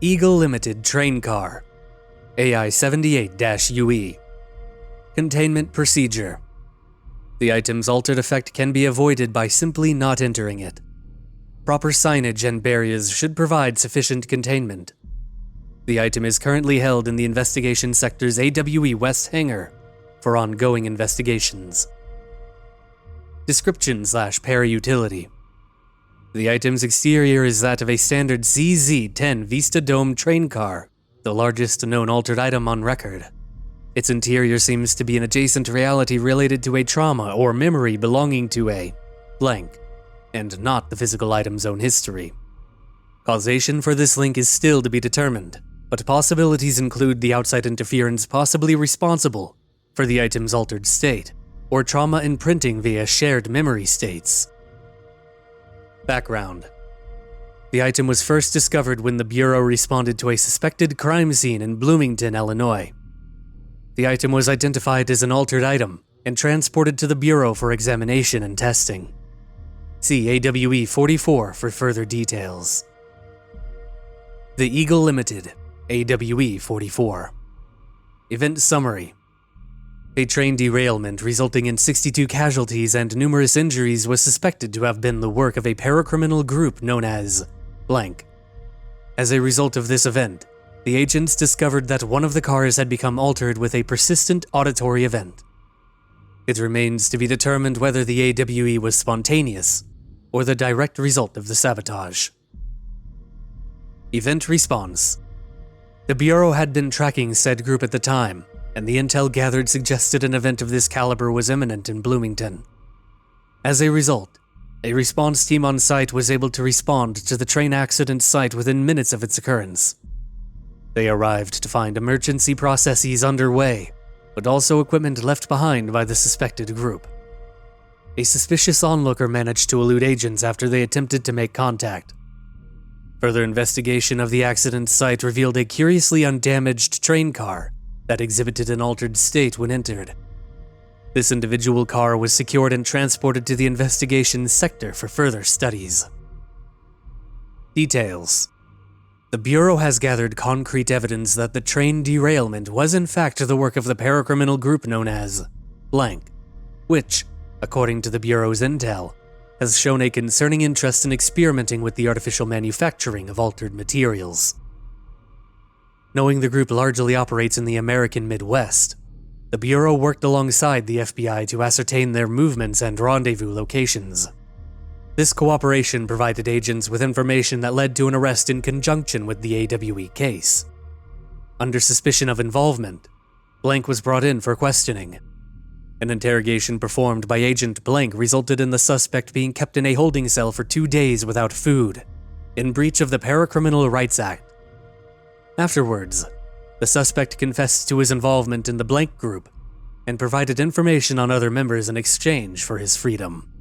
Eagle Limited Train Car, AI78-UE. Containment Procedure. The item's altered effect can be avoided by simply not entering it. Proper signage and barriers should provide sufficient containment. The item is currently held in the Investigation Sector's AWE West hangar for ongoing investigations. Description/Parautility. The item's exterior is that of a standard CZ-10 Vista Dome train car, the largest known altered item on record. Its interior seems to be an adjacent reality related to a trauma or memory belonging to a blank, and not the physical item's own history. Causation for this link is still to be determined, but possibilities include the outside interference possibly responsible for the item's altered state, or trauma imprinting via shared memory states. Background. The item was first discovered when the Bureau responded to a suspected crime scene in Bloomington, Illinois. The item was identified as an altered item and transported to the Bureau for examination and testing. See AWE 44 for further details. The Eagle Limited, AWE 44. Event Summary. A train derailment resulting in 62 casualties and numerous injuries was suspected to have been the work of a paracriminal group known as blank. As a result of this event, the agents discovered that one of the cars had become altered with a persistent auditory event. It remains to be determined whether the AWE was spontaneous or the direct result of the sabotage. Event Response. The Bureau had been tracking said group at the time, and the intel gathered suggested an event of this caliber was imminent in Bloomington. As a result, a response team on site was able to respond to the train accident site within minutes of its occurrence. They arrived to find emergency processes underway, but also equipment left behind by the suspected group. A suspicious onlooker managed to elude agents after they attempted to make contact. Further investigation of the accident site revealed a curiously undamaged train car that exhibited an altered state when entered. This individual car was secured and transported to the investigation sector for further studies. Details. The Bureau has gathered concrete evidence that the train derailment was in fact the work of the paracriminal group known as blank, which, according to the Bureau's intel, has shown a concerning interest in experimenting with the artificial manufacturing of altered materials. Knowing the group largely operates in the American Midwest, the Bureau worked alongside the FBI to ascertain their movements and rendezvous locations. This cooperation provided agents with information that led to an arrest in conjunction with the AWE case. Under suspicion of involvement, Blank was brought in for questioning. An interrogation performed by Agent Blank resulted in the suspect being kept in a holding cell for 2 days without food, in breach of the Paracriminal Rights Act. Afterwards, the suspect confessed to his involvement in the Blank group and provided information on other members in exchange for his freedom.